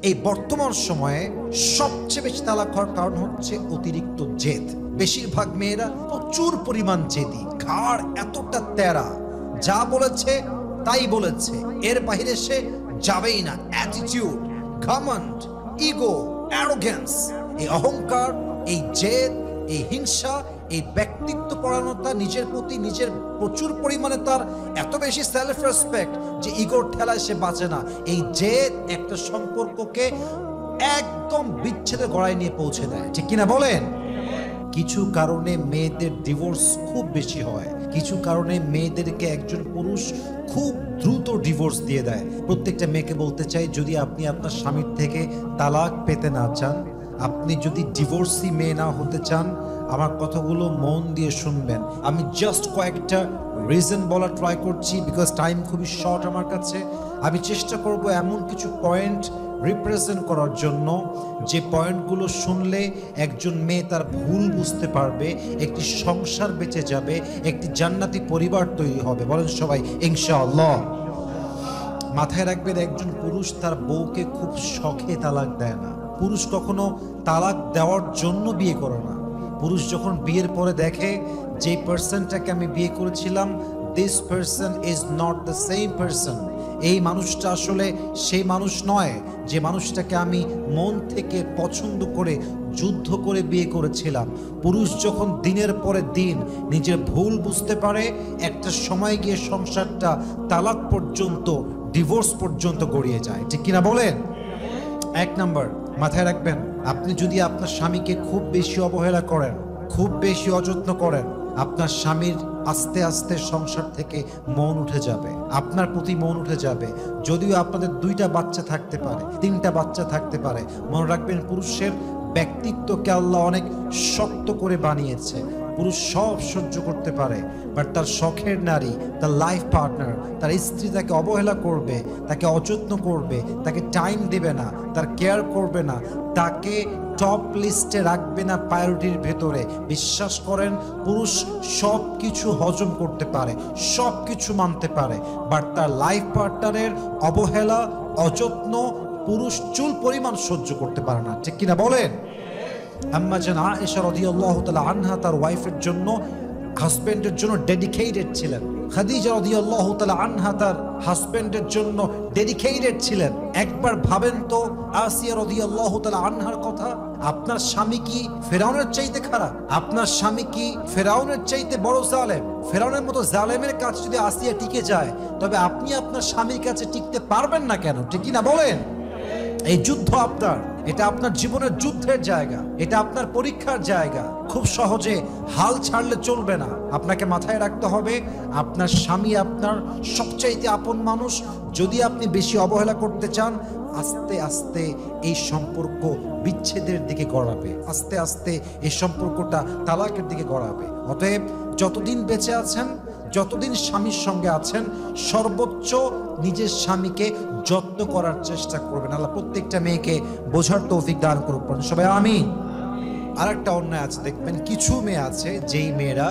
এই বর্তমান সময়ে সবচেয়ে বেশি তালাক হওয়ার কারণ হচ্ছে অতিরিক্ত জেদ। বেশিরভাগ মেয়েরা প্রচুর পরিমাণ জেদি, ঘাড় এতটা তেরা, যা বলেছে তাই বলেছে, এর বাইরে সে যাবেই না। অ্যাটিটিউড, ঘমন্ড, ইগো, অ্যারোগেন্স, এই অহংকার, এই জেদ, এই হিংসা, এই ব্যক্তিত্ব পরায়ণতা, নিজের প্রতি নিজের প্রচুর পরিমাণে তার এত বেশি সেলফ রেসপেক্ট যে ইগোর ঠেলায় সে বাঁচে না। এই জেদ একটা সম্পর্ককে একদম বিচ্ছেদের গড়ায় নিয়ে পৌঁছে দেয়, ঠিক কিনা বলেন? কিছু কারণে মেয়েদের ডিভোর্স খুব বেশি হয়, কিছু কারণে মেয়েদেরকে একজন পুরুষ খুব দ্রুত ডিভোর্স দিয়ে দেয়। প্রত্যেকটা মেয়েকে বলতে চাই, যদি আপনি আপনার স্বামীর থেকে তালাক পেতে না চান, আপনি যদি ডিভোর্সি মেয়ে না হতে চান, আমার কথাগুলো মন দিয়ে শুনবেন। আমি জাস্ট কয়েকটা রিজন বলার ট্রাই করছি, বিকজ টাইম খুবই শর্ট আমার কাছে। আমি চেষ্টা করব এমন কিছু পয়েন্ট রিপ্রেজেন্ট করার জন্য, যে পয়েন্টগুলো শুনলে একজন মেয়ে তার ভুল বুঝতে পারবে, একটি সংসার বেঁচে যাবে, একটি জান্নাতি পরিবার তৈরি হবে। বলেন সবাই ইনশাআল্লাহ। মাথায় রাখবেন, একজন পুরুষ তার বউকে খুব শখে তালাক দেয় না। পুরুষ কখনো তালাক দেওয়ার জন্য বিয়ে করে না। পুরুষ যখন বিয়ের পরে দেখে যে পার্সনটাকে আমি বিয়ে করেছিলাম, this person is not the same person, এই মানুষটা আসলে সেই মানুষ নয় যে মানুষটাকে আমি মন থেকে পছন্দ করে যুদ্ধ করে বিয়ে করেছিলাম। পুরুষ যখন দিনের পরে দিন নিজের ভুল বুঝতে পারে, একটা সময় গিয়ে সংসারটা তালাক পর্যন্ত, ডিভোর্স পর্যন্ত গড়িয়ে যায়, ঠিক কিনা বলেন? এক নাম্বার মাথায় রাখবেন, আপনি যদি আপনার স্বামীকে খুব বেশি অবহেলা করেন, খুব বেশি অযত্ন করেন, আপনার স্বামীর আস্তে আস্তে সংসার থেকে মন উঠে যাবে, আপনার প্রতি মন উঠে যাবে। যদিও আপনাদের 2টা বাচ্চা থাকতে পারে, 3টা বাচ্চা থাকতে পারে, মনে রাখবেন পুরুষের ব্যক্তিত্বকে আল্লাহ অনেক শক্ত করে বানিয়েছে। পুরুষ সব সহ্য করতে পারে, বাট তার শখের নারী, তার লাইফ পার্টনার, তার স্ত্রী তাকে অবহেলা করবে, তাকে অযত্ন করবে, তাকে টাইম দেবে না, তার কেয়ার করবে না, তাকে টপ লিস্টে রাখবে না প্রায়োরিটির ভেতরে। বিশ্বাস করেন, পুরুষ সব কিছু হজম করতে পারে, সব কিছু মানতে পারে, বাট তার লাইফ পার্টনারের অবহেলা, অযত্ন পুরুষ চুল পরিমাণ সহ্য করতে পারে না, ঠিক কিনা বলেন? আম্মা জান আয়েশা রাদিয়াল্লাহু তাআলা আনহা তার ওয়াইফের জন্য, হাজবেন্ডের জন্য ডেডিকেটেড ছিলেন। খাদিজা রাদিয়াল্লাহু তাআলা আনহা তার হাজবেন্ডের জন্য ডেডিকেটেড ছিলেন। একবার ভাবেন তো আসিয়া রাদিয়াল্লাহু তাআলা আনহার কথা। আপনার স্বামী কি ফেরাউনের চাইতে খারাপ? আপনার স্বামী কি ফেরাউনের চাইতে বড় জালেম? ফেরাউনের মতো জালেমের কাছে যদি আসিয়া টিকে যায়, তবে আপনি আপনার স্বামীর কাছে টিকতে পারবেন না কেন, ঠিক কিনা বলেন? এই যুদ্ধ আপনার, এটা আপনার জীবনের যুদ্ধের জায়গা, এটা আপনার পরীক্ষার জায়গা। খুব সহজে হাল ছাড়লে চলবে না। আপনাকে মাথায় রাখতে হবে, আপনার স্বামী আপনার সবচাইতে আপন মানুষ। যদি আপনি বেশি অবহেলা করতে চান, আস্তে আস্তে এই সম্পর্ক বিচ্ছেদের দিকে গড়াবে, আস্তে আস্তে এই সম্পর্কটা তালাকের দিকে গড়াবে। অতএব যতদিন বেঁচে আছেন, যতদিন স্বামীর সঙ্গে আছেন, সর্বোচ্চ নিজের স্বামীকে যত্ন করার চেষ্টা করবেন। আল্লাহ প্রত্যেকটা মেয়েকে বোঝার তৌফিক দান করুক, সবাই আমিন। আর একটা অন্যায় আছে, দেখবেন কিছু মেয়ে আছে যেই মেয়েরা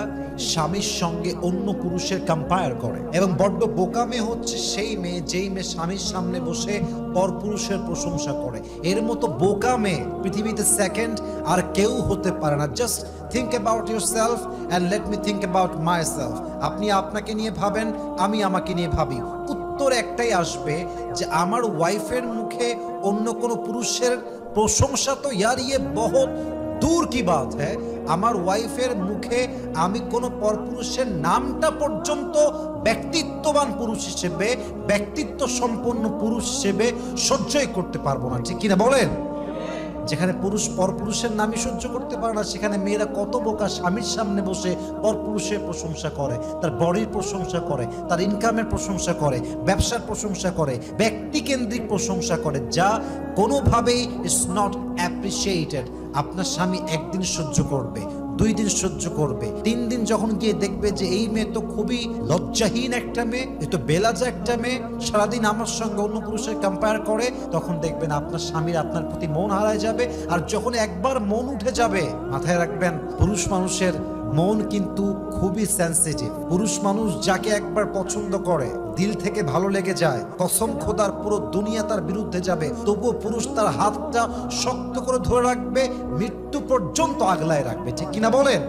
স্বামীর সঙ্গে অন্য পুরুষের কম্পেয়ার করে, এবং বড্ড বোকা মেয়ে হচ্ছে সেই মেয়ে যেই মেয়ে স্বামীর সামনে বসে পরপুরুষের প্রশংসা করে। এর মতো বোকা মেয়ে পৃথিবীতে সেকেন্ড আর কেউ হতে পারে না। Just think about yourself and let me think about myself. আপনি আপনাকে নিয়ে ভাবেন, আমি আমাকে নিয়ে ভাবি। উত্তর একটাই আসবে যে আমার ওয়াইফের মুখে অন্য কোনো পুরুষের প্রশংসা তো ইয়ার ইয়ে বহুত দূর কি বাত হ্যাঁ। আমার ওয়াইফের মুখে আমি কোনো পরপুরুষের নামটা পর্যন্ত ব্যক্তিত্ববান পুরুষ হিসেবে, ব্যক্তিত্ব সম্পন্ন পুরুষ হিসেবে সহ্যই করতে পারবো না, ঠিক কিনা বলেন? যেখানে পুরুষ পরপুরুষের নামই সহ্য করতে পারে না, সেখানে মেয়েরা কত বোকা স্বামীর সামনে বসে পরপুরুষের প্রশংসা করে, তার বডির প্রশংসা করে, তার ইনকামের প্রশংসা করে, ব্যবসার প্রশংসা করে, ব্যক্তিকেন্দ্রিক প্রশংসা করে, যা কোনোভাবেই ইজ নট অ্যাপ্রিসিয়েটেড। আপনার স্বামী একদিন সহ্য করবে, 2 দিন সহ্য করবে, 3 দিন যখন গিয়ে দেখবে যে এই মেয়ে তো খুবই লজ্জাহীন একটা মেয়ে, এ তো বেলাজা একটা মেয়ে, সারাদিন আমার সঙ্গে অন্য পুরুষের কম্পেয়ার করে, তখন দেখবেন আপনার স্বামীর আপনার প্রতি মন হারায় যাবে। আর যখন একবার মন উঠে যাবে, মাথায় রাখবেন পুরুষ মানুষের মন কিন্তু খুবই সেনসিটিভ। পুরুষ মানুষ যাকে একবার পছন্দ করে, দিল থেকে ভালো লেগে যায়, কসম খোদার পুরো দুনিয়া তার বিরুদ্ধে যাবে, তবুও পুরুষ তার হাতটা শক্ত করে ধরে রাখবে, মৃত্যু পর্যন্ত আগলায় রাখবে, ঠিক কিনা বলেন?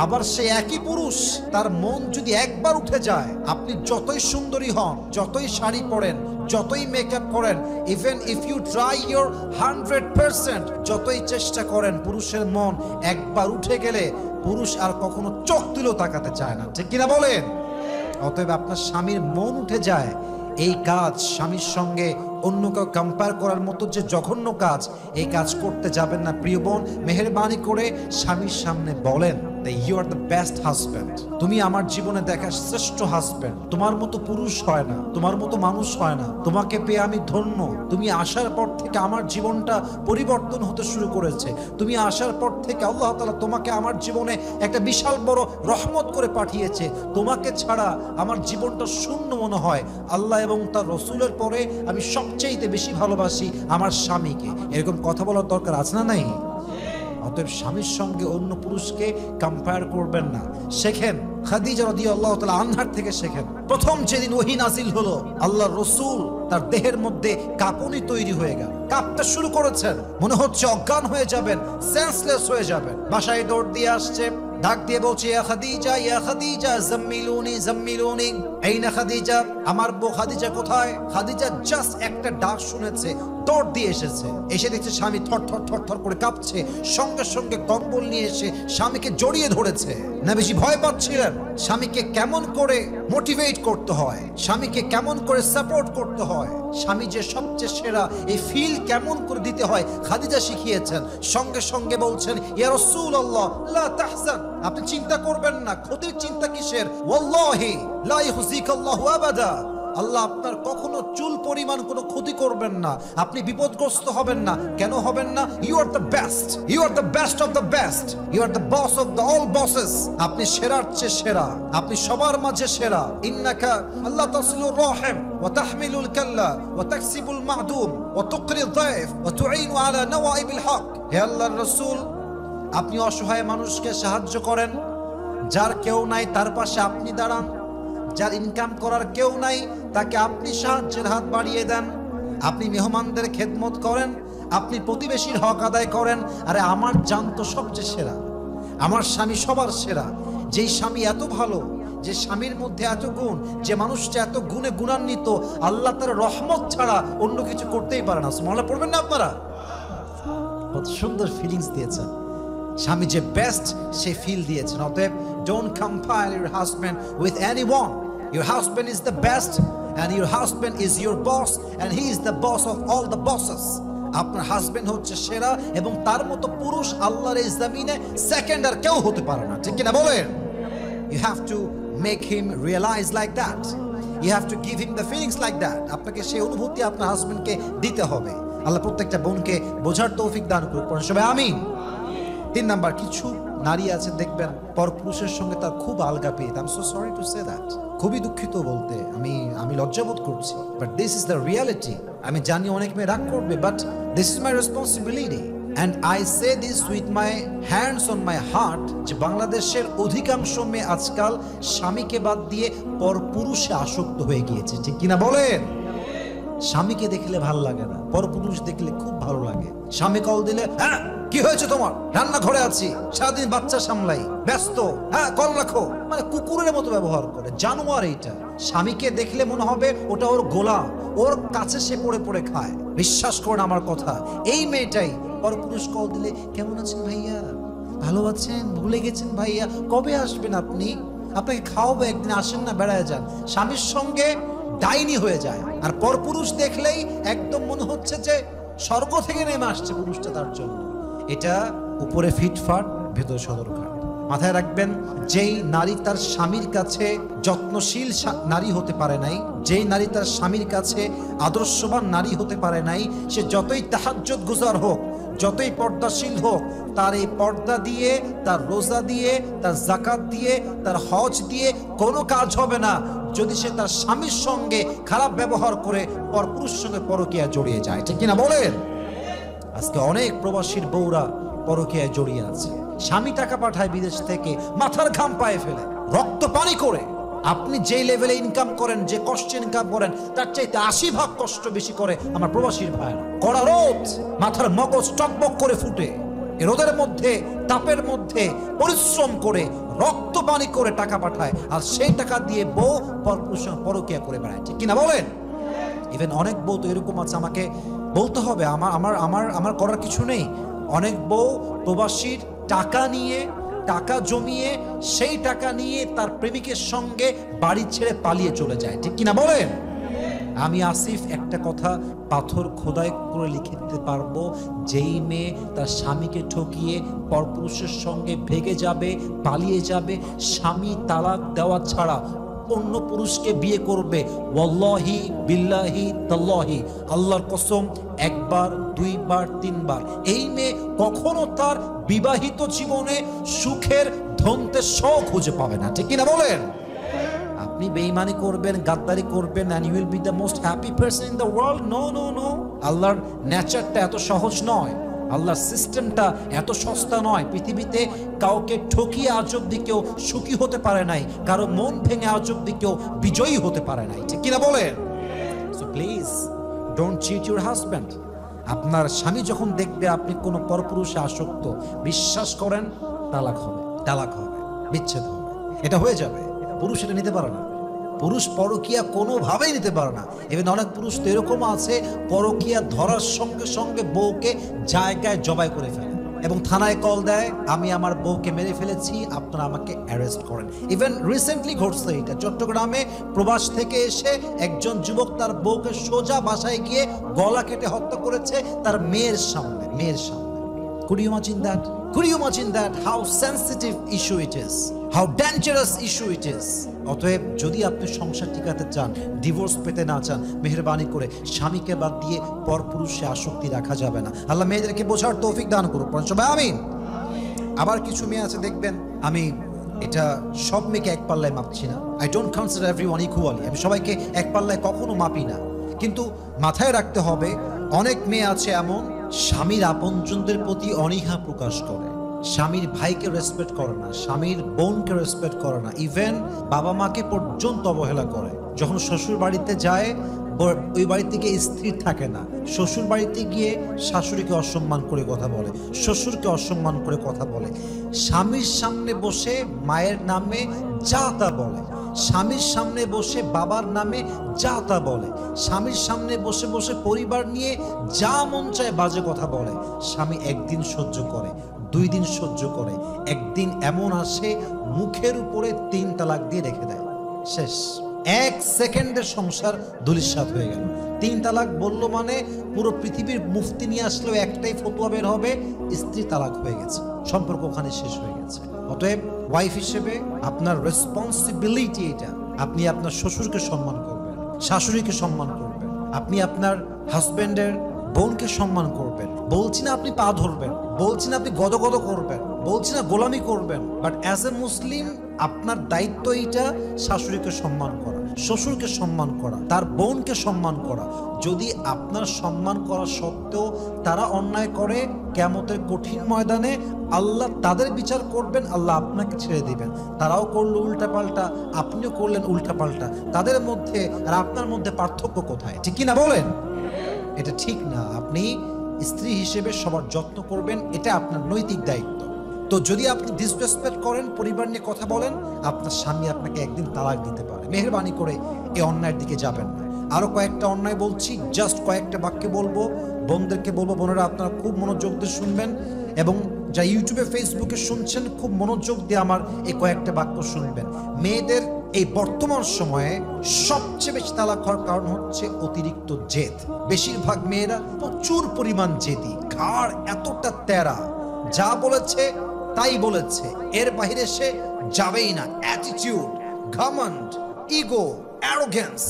আবার সে একই পুরুষ, তার মন যদি একবার উঠে যায়, আপনি যতই সুন্দরী হন, যতই শাড়ি পরেন, যতই মেকআপ করেন, even if you try your 100%, যতই চেষ্টা করেন, পুরুষের মন একবার উঠে গেলে পুরুষ আর কখনো চোখ তুলেও তাকাতে চায় না, ঠিক কিনা বলেন? অতএব আপনার স্বামীর মন উঠে যায়, এই কাজ স্বামীর সঙ্গে অন্য কেউ কম্পেয়ার করার মতো যে জঘন্য কাজ, এই কাজ করতে যাবেন না প্রিয় বোন। মেহেরবানি করে স্বামীর সামনে বলেন, you are the best husband, তুমি আমার জীবনে দেখা শ্রেষ্ঠ হাজব্যান্ড, তোমার মতো পুরুষ হয় না, তোমার মতো মানুষ হয় না, তোমাকে পেয়ে আমি ধন্য, তুমি আসার পর থেকে আমার জীবনটা পরিবর্তন হতে শুরু করেছে, তুমি আসার পর থেকে আল্লাহ তাআলা তোমাকে আমার জীবনে একটা বিশাল বড় রহমত করে পাঠিয়েছে, তোমাকে ছাড়া আমার জীবনটা শূন্য মনে হয়, আল্লাহ এবং তার রসুলের পরে আমি সবচেয়ে বেশি ভালোবাসি আমার স্বামীকে। এরকম কথা বলার দরকার আছে না নাই? অতএব স্বামীর সঙ্গে অন্য পুরুষকে কম্পেয়ার করবেন না। শেখেন খাদিজা রাদিয়াল্লাহু তাআলা আনহার থেকে শেখেন। প্রথম যেদিন ওহী নাজিল হলো, আল্লাহর রাসূল তার দেহের মধ্যে কাঁপুনি তৈরি হয়ে গেল, কাঁপতে শুরু করেছেন, মনে হচ্ছে অজ্ঞান হয়ে যাবেন, সেন্সলেস হয়ে যাবেন। বাসায় দৌড় দিয়ে আসছে, ডাক দিয়ে বলছে, ইয়া খাদিজা, ইয়া খাদিজা, জাম্মিলুনি জাম্মিলুনি, আইনা খাদিজা, আমার বউ খাদিজা কোথায়? খাদিজা জাস্ট একটা ডাক শুনেছে, দৌড় দিয়ে এসেছে, এসে দেখছে স্বামী থর করে কাঁপছে, সঙ্গে সঙ্গে কম্বল নিয়ে এসে স্বামীকে জড়িয়ে ধরেছে। নবীজি ভয় পাচ্ছিলেন স্বামীকে কেমন করে মোটিভেট করতে হয়, স্বামীকে কেমন করে সাপোর্ট করতে হয়, স্বামী যে সবচেয়ে সেরা এই ফিল কেমন করে দিতে হয় খাদিজা শিখিয়েছেন। সঙ্গে সঙ্গে বলছেন, ইয়া রাসূলুল্লাহ লা তাহজান, আপনি চিন্তা করবেন না, ক্ষতির চিন্তা কিসের? ওয়াল্লাহি লা ইউযিকাল্লাহু আবাদা, আল্লাহ আপনার কখনো চুল পরিমাণ কোনো ক্ষতি করবেন না, আপনি বিপদগ্রস্ত হবেন না। কেন হবেন না? You are the best, you are the best of the best, you are the boss of the all bosses, আপনি সেরার চেয়ে সেরা, আপনি সবার মাঝে সেরা। ইন্নাকা আল্লাহ তাসিলুর রহিম ওয়া তাহমিলুল কাল্লা ওয়া তাকসিবুল মাদুম ওয়া তুকরিদ যায়ফ ওয়া তুঈনু আলা নওয়াইবিল হক। হে আল্লাহর রাসূল, আপনি অসহায় মানুষকে সাহায্য করেন, যার কেউ নাই তার পাশে আপনি দাঁড়ান, যার ইনকাম করার কেউ নাই তাকে আপনি সাহায্যের হাত বাড়িয়ে দেন, আপনি মেহমানদের খেদমত করেন, আপনি প্রতিবেশীর হক আদায় করেন। আরে আমার জান তো সবচেয়ে সেরা, আমার স্বামী সবার সেরা। যেই স্বামী এত ভালো, যে স্বামীর মধ্যে এত গুণ, যে মানুষটা এত গুণে গুণান্বিত, আল্লাহ তার রহমত ছাড়া অন্য কিছু করতেই পারে না। সুবহানাল্লাহ পড়বেন না আপনারা? কত সুন্দর ফিলিংস দিয়েছেন, স্বামী যে বেস্ট সে ফিল দিয়েছেন। অতএব don't compare your husband with anyone. Your husband is the best and your husband is your boss and he is the boss of all the bosses. আপনার হাজবেন্ড হচ্ছে সেরা এবং তার মতো পুরুষ আল্লাহর এই জমিনে সেকেন্ড আর কেউ হতে পারে না, ঠিক কিনা বলেন? You have to make him realize like that. You have to give him the feelings like that. আপনাকে সেই অনুভূতি আপনার হাজবেন্ডকে দিতে হবে। আল্লাহ প্রত্যেকটা বোনকে বোঝার তৌফিক দান করুন, পড়েন সবাই আমিন। 3 নাম্বার, কিছু নারী আছে দেখবেন পরপুরুষের সঙ্গে তার খুব আলগাপিত। I am so sorry to say that, খুবই দুঃখিত বলতে, আমি লজ্জাবোধ করছি, but this is the reality. আমি জানি অনেক মেয়ে রাগ করবে, but this is my responsibility and I say this with my hands on my heart, যে বাংলাদেশের অধিকাংশ মেয়ে আজকাল স্বামীকে বাদ দিয়ে পরপুরুষে আসক্ত হয়ে গিয়েছে, ঠিক কিনা বলেন? স্বামীকে দেখলে ভালো লাগে না, পরপুরুষ দেখলে খুব ভালো লাগে। স্বামী কল দিলে, হ্যাঁ কি হয়েছে তোমার? রান্নাঘরে আছি, সারাদিন বাচ্চা সামলাই, ব্যস্ত, হ্যাঁ কল রাখো, মানে কুকুরের মতো ব্যবহার করে, জানোয়ার এইটা। স্বামীকে দেখলে মনে হবে ওটা ওর গোলাম, ওর কাছে সে পড়ে পড়ে খায়। বিশ্বাস করেন আমার কথা, এই মেয়েটাই পরপুরুষ কল দিলে, কেমন আছেন ভাইয়া, ভালো আছেন, ভুলে গেছেন ভাইয়া, কবে আসবেন আপনি, আপনাকে খাওয়াবো একদিন, আসেন না, বেড়ায় যান। স্বামীর সঙ্গে ডাইনি হয়ে যায়। আর পরপুরুষ দেখলেই একদম মনে হচ্ছে যে স্বর্গ থেকে নেমে আসছে পুরুষটা তার জন্য। এটা উপরে ফিটফাট, ভেতরে সদরঘাট। মাথায় রাখবেন, যেই নারী তার স্বামীর কাছে যত্নশীল নারী হতে পারে নাই, যেই নারী তার স্বামীর কাছে আদর্শবান নারী হতে পারে নাই, সে যতই তাহাজ্জুদ গুজার হোক, যতই পর্দাশীল হোক, তার এই পর্দা দিয়ে, তার রোজা দিয়ে, তার যাকাত দিয়ে, তার হজ দিয়ে কোনো কাজ হবে না যদি সে তার স্বামীর সঙ্গে খারাপ ব্যবহার করে পরপুরুষের সঙ্গে পরকীয়া জড়িয়ে যায়, ঠিক কিনা বলেন? আজকে অনেক প্রবাসীর বউরা পরকীয়ায় জড়িয়ে আছে। স্বামী টাকা পাঠায় বিদেশ থেকে মাথার ঘাম পায়ে ফেলে, রক্ত পানি করে। আপনি যে লেভেলে ইনকাম করেন, যে কষ্টে ইনকাম করেন, তার চাইতে 80 ভাগ কষ্ট বেশি করে আমার প্রবাসীর ভাইরা। কড়া রোদ, মাথার মগজ টকবক করে ফুটে, এ রোদের মধ্যে, তাপের মধ্যে পরিশ্রম করে, রক্ত পানি করে টাকা পাঠায়, আর সেই টাকা দিয়ে বউ পরকিয়া করে বেড়ায়, ঠিক কিনা বলেন? ইভেন অনেক বউ তো এরকম আছে, আমাকে বলতে হবে, আমার করার কিছু নেই। অনেক বউ প্রবাসীর টাকা নিয়ে, টাকা জমিয়ে, সেই টাকা নিয়ে তার প্রেমিকের সঙ্গে বাড়ি ছেড়ে পালিয়ে চলে যায়, ঠিক কিনা বলেন? আমি আসিফ একটা কথা পাথর খোদাই করে লিখে দিতে পারবো, যেই মেয়ে তার স্বামীকে ঠকিয়ে পরপুরুষের সঙ্গে ভেগে যাবে, পালিয়ে যাবে, স্বামী তালাক দেওয়া ছাড়া অন্য পুরুষকে বিয়ে করবে, ওয়াল্লাহি বিল্লাহি তাল্লাহি, আল্লাহর কসম, একবার, দুইবার, তিনবার, এই মেয়ে কখনো তার বিবাহিত জীবনে সুখের ধন্তেশ্বর খুঁজে পাবে না, ঠিক কিনা বলেন? আপনি বেঈমানি করবেন, গাদ্দারি করবেন, and you will be the most happy person in the world? No, no, no. আল্লাহর নেচারটা এত সহজ নয়, আল্লাহর সিস্টেমটা এত সস্তা নয়। পৃথিবীতে কাউকে ঠকিয়ে আজ অব্দি কেউ সুখী হতে পারে নাই, কারো মন ভেঙে আজ অব্দি কেউ বিজয়ী হতে পারে নাই, ঠিক কিনা বলেন? So please don't cheat your husband. আপনার স্বামী যখন দেখবে আপনি কোনো পরপুরুষে আসক্ত, বিশ্বাস করেন তালাক হবে, বিচ্ছেদ হবে, এটা হয়ে যাবে। পুরুষ এটা নিতে পারে না, পুরুষ পরকিয়া কোনোভাবেই নিতে পারে না। এবার অনেক পুরুষ তো এরকম আছে, পরকিয়া ধরার সঙ্গে সঙ্গে বউকে জায়গায় জবাই করে ফেলে এবং থানায় কল দেয়, আমি আমার বউকে মেরে ফেলেছি, আপনারা আমাকে অ্যারেস্ট করেন। ইভেন রিসেন্টলি ঘটছে এটা, চট্টগ্রামে প্রবাস থেকে এসে একজন যুবক তার বউকে সোজা বাসায় গিয়ে গলা কেটে হত্যা করেছে তার মেয়ের সামনে। Could you imagine that? Could you imagine that? How sensitive issue it is, how dangerous issue it is. অতএব যদি আপনি সংসার টিকাতে চান, ডিভোর্স পেতে না চান, মেহেরবানি করে স্বামীকে বাদ দিয়ে পরপুরুষে আসক্তি রাখা যাবে না। আল্লাহ মেয়েদেরকে বোঝার তৌফিক দান করুন, সবাই আমিন। আবার কিছু মেয়ে আছে দেখবেন, আমি এটা সব মেয়েকে এক পাল্লায় মাপছি না, I don't consider everyone equally, আমি সবাইকে এক পাল্লায় কখনো মাপি না, কিন্তু মাথায় রাখতে হবে অনেক মেয়ে আছে এমন, স্বামীর আপনজনদের প্রতি অনীহা প্রকাশ করে, স্বামীর ভাইকে রেসপেক্ট করে না, স্বামীর বোনকে রেসপেক্ট করে না, ইভেন বাবা মাকে পর্যন্ত অবহেলা করে। যখন শ্বশুর বাড়িতে যায়, ওই বাড়ি থেকে স্থির থাকে না, শ্বশুর বাড়িতে গিয়ে শাশুড়িকে অসম্মান করে কথা বলে, শ্বশুরকে অসম্মান করে কথা বলে, স্বামীর সামনে বসে মায়ের নামে যা তা বলে, স্বামীর সামনে বসে বাবার নামে যা তা বলে, স্বামীর সামনে বসে বসে পরিবার নিয়ে যা মন চায় বাজে কথা বলে। স্বামী একদিন সহ্য করে, 2 দিন সহ্য করে, একদিন এমন আসে মুখের উপরে 3 তালাক দিয়ে রেখে দেয়, শেষ। 1 সেকেন্ডের সংসার ধূলিসাৎ হয়ে গেল। 3 তালাক বললো মানে পুরো পৃথিবীর মুফতি নিয়ে আসলেও একটাই ফতোয়া বের হবে, স্ত্রী তালাক হয়ে গেছে, সম্পর্ক ওখানে শেষ হয়ে গেছে। অতএব ওয়াইফ হিসেবে আপনার রেসপন্সিবিলিটি এটা, আপনি আপনার শ্বশুরকে সম্মান করবেন, শাশুড়িকে সম্মান করবেন, আপনি আপনার হাজবেন্ডের বোনকে সম্মান করবেন। বলছি না আপনি পা ধরবেন, বলছি না আপনি গদগদ করবেন, বলছি না গোলামি করবেন, বাট অ্যাজ এ মুসলিম আপনার দায়িত্ব এইটা, শাশুড়িকে সম্মান করা, শ্বশুরকে সম্মান করা, তার বোনকে সম্মান করা। যদি আপনার সম্মান করা সত্ত্বেও তারা অন্যায় করে, কিয়ামতের কঠিন ময়দানে আল্লাহ তাদের বিচার করবেন, আল্লাহ আপনাকে ছেড়ে দিবেন। তারাও করলো উল্টাপাল্টা, আপনিও করলেন উল্টাপাল্টা, তাদের মধ্যে আর আপনার মধ্যে পার্থক্য কোথায়, ঠিক কিনা বলেন? এটা ঠিক না। আপনি স্ত্রী হিসেবে সবার যত্ন করবেন, এটা আপনার নৈতিক দায়িত্ব। তো যদি আপনি ডিসরেসপেক্ট করেন, পরিবার নিয়ে কথা বলেন, আপনার স্বামী আপনাকে একদিন তালাক দিতে পারে। মেহেরবানি করে এই অন্যায়ের দিকে যাবেন না। আরো কয়েকটা অন্যায় বলছি, জাস্ট কয়েকটা বাক্যে বলবো, বোনদেরকে বলবো, বোনেরা আপনারা খুব মনোযোগ দিয়ে শুনবেন, এবং যা ইউটিউবে ফেসবুকে শুনছেন খুব মনোযোগ দিয়ে আমার এই কয়েকটা বাক্য শুনবেন। মেয়েদের এই বর্তমান সময়ে সবচেয়ে বেশি তালাক হওয়ার কারণ হচ্ছে অতিরিক্ত জেদ। বেশিরভাগ মেয়েরা প্রচুর পরিমাণ জেদি, ঘাড় এতটা তেরা, যা বলেছে তাই বলেছে, এর বাইরে সে যাবেই না। অ্যাটিটিউড, ঘমন্ড, ইগো, অ্যারোগেন্স,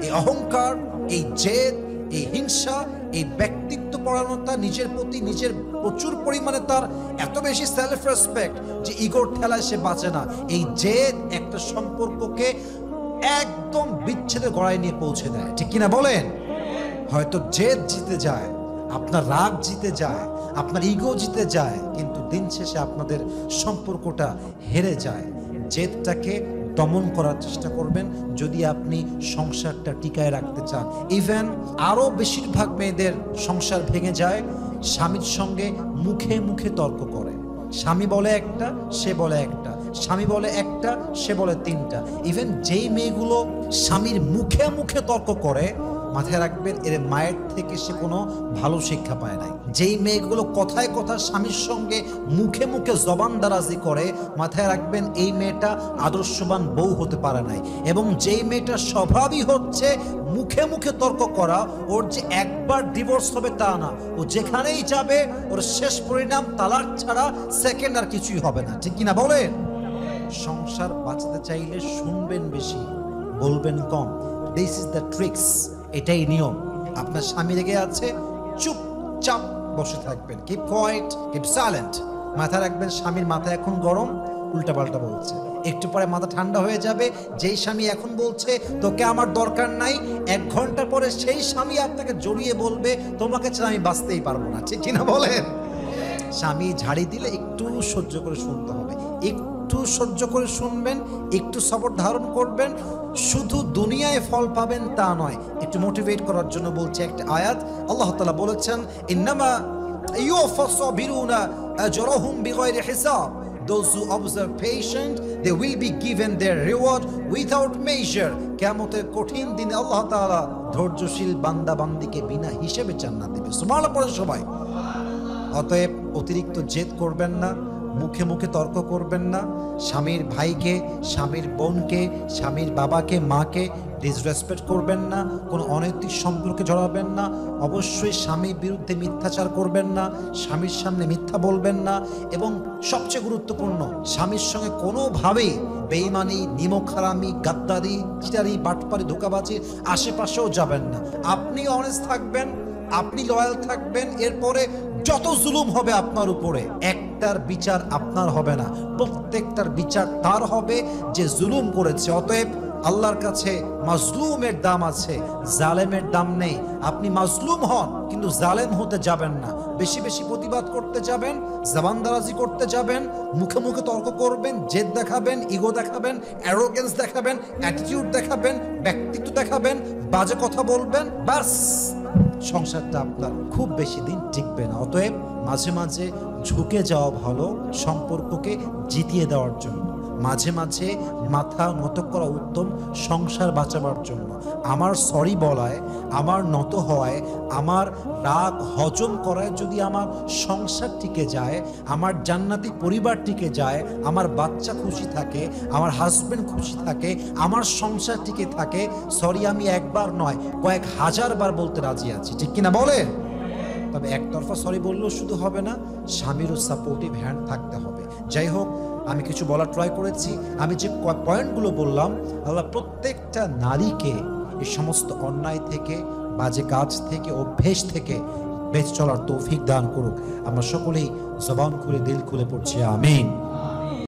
এই অহংকার, এই জেদ, এই হিংসা, এই ব্যক্তিত্ব পরায়ণতা, নিজের প্রতি নিজের প্রচুর পরিমাণে তার এত বেশি সেলফ রেসপেক্ট যে ইগোর ঠেলায় সে বাঁচে না। এই জেদ একটা সম্পর্ককে একদম বিচ্ছেদের গড়ায় নিয়ে পৌঁছে দেয়, ঠিক কিনা বলেন? হয়তো জেদ জিতে যায়, আপনার রাগ জিতে যায়, আপনার ইগো জিতে যায়, কিন্তু দিন শেষে আপনাদের সম্পর্কটা হেরে যায়। জেদটাকে দমন করার চেষ্টা করবেন যদি আপনি সংসারটা টিকায় রাখতে চান। ইভেন আরো বেশিরভাগ মেয়েদের সংসার ভেঙে যায় স্বামীর সঙ্গে মুখে মুখে তর্ক করে। স্বামী বলে একটা, সে বলে একটা, স্বামী বলে একটা, সে বলে তিনটা। ইভেন যেই মেয়েগুলো স্বামীর মুখে মুখে তর্ক করে, মাথায় রাখবেন এর মায়ের থেকে সে কোনো ভালো শিক্ষা পায় নাই। যেই মেয়েগুলো কথায় কথা স্বামীর সঙ্গে মুখে মুখে জবান দারাজি করে, মাথায় রাখবেন এই মেয়েটা আদর্শবান বউ হতে পারে নাই। এবং যেই মেয়েটা স্বভাবই হচ্ছে মুখে মুখে তর্ক করা, ওর যে একবার ডিভোর্স হবে তা না, ও যেখানেই যাবে ওর শেষ পরিণাম তালাক ছাড়া সেকেন্ড আর কিছুই হবে না। ঠিক কিনা বলেন? সংসার বাঁচাতে চাইলে শুনবেন বেশি, বলবেন কম। দিস ইজ দ্য ট্রিক্স, এটাই নিয়ম। আপনার স্বামী রেগে আছে, চুপচাপ বসে থাকবেন, কিপ কোয়াইট, কিপ সাইলেন্ট। মাথা রাখবেন স্বামীর মাথা এখন গরম, উল্টাপাল্টা বলছে। একটু পরে মাথা ঠান্ডা হয়ে যাবে। যেই স্বামী এখন বলছে তোকে আমার দরকার নাই, 1 ঘন্টা পরে সেই স্বামী আপনাকে জড়িয়ে বলবে তোমাকে ছাড়া আমি বাঁচতেই পারবো না। ঠিক কিনা বলেন? স্বামী ঝাড়ি দিলে একটু সহ্য করে শুনতে হবে, একটু সহ্য করে শুনবেন, একটু সবর ধারণ করবেন। শুধু দুনিয়ায় ফল পাবেন তা নয়, একটু মোটিভেট করার জন্য বলছে একটা আয়াত। আল্লাহ তাআলা বলেছেন, ইন্নামা ইউওয়াফাস সাবিরুনা আজরাহুম বিগাইরি হিসাব। Those who observe patient, they will be given their reward without measure. কিয়ামতের কঠিন দিনে আল্লাহ তাআলা ধৈর্যশীল বান্দা বান্দিকে বিনা হিসেবে জান্নাত দিবে। সুবহানাল্লাহ পড়েন সবাই। অতএব অতিরিক্ত জেদ করবেন না, মুখে মুখে তর্ক করবেন না। স্বামীর ভাইকে, স্বামীর বোনকে, স্বামীর বাবাকে, মাকে ডিসরেসপেক্ট করবেন না, কোনো অনৈতিক সম্পর্কে জড়াবেন না। অবশ্যই স্বামীর বিরুদ্ধে মিথ্যাচার করবেন না, স্বামীর সামনে মিথ্যা বলবেন না। এবং সবচেয়ে গুরুত্বপূর্ণ, স্বামীর সঙ্গে কোনোভাবেই বেঈমানি, নিমকহারামি, গাদ্দারি, চিটারি, বাটপারি, ধোঁকাবাজি আশেপাশেও যাবেন না। আপনি অনেস্ট থাকবেন, আপনি লয়াল থাকবেন। এরপরে যত জুলুম হবে আপনার উপরে, একটার বিচার আপনার হবে না, প্রত্যেকটার বিচার তার হবে যে জুলুম করেছে। অতএব আল্লাহর কাছে মাজলুমের দাম আছে, জালেমের দাম নেই। আপনি মাজলুম হন কিন্তু জালেম হতে যাবেন না। বেশি বেশি প্রতিবাদ করতে যাবেন, জবানদারাজি করতে যাবেন, মুখে মুখে তর্ক করবেন, জেদ দেখাবেন, ইগো দেখাবেন, অ্যারোগেন্স দেখাবেন, অ্যাটিটিউড দেখাবেন, ব্যক্তিত্ব দেখাবেন, বাজে কথা বলবেন, বাস সংসারটা আপনার খুব বেশি দিন টিকবে না। অতএব মাঝে মাঝে ঝুঁকে যাওয়া ভালো সম্পর্ককে জিতিয়ে দেওয়ার জন্য। মাঝে মাঝে মাথা নত করা উত্তম সংসার বাঁচাবার জন্য। আমার সরি বলায়, আমার নত হওয়ায়, আমার রাগ হজম করায় যদি আমার সংসার টিকে যায়, আমার জান্নাতি পরিবার টিকে যায়, আমার বাচ্চা খুশি থাকে, আমার হাজবেন্ড খুশি থাকে, আমার সংসার টিকে থাকে, সরি আমি একবার নয় কয়েক হাজার বার বলতে রাজি আছি। ঠিক কিনা বলেন? তবে একতরফা সরি বললেও শুধু হবে না, স্বামীরও সাপোর্টিভ হ্যান্ড থাকতে হবে। যাই হোক, আমি কিছু বলার ট্রাই করেছি। আমি যে পয়েন্টগুলো বললাম, আল্লাহ প্রত্যেকটা নারীকে এই সমস্ত অন্যায় থেকে, বাজে কাজ থেকে, অভ্যেস থেকে বেঁচে চলার তৌফিক দান করুক। আমরা সকলেই জবান খুলে, দিল খুলে পড়ছি আমিন।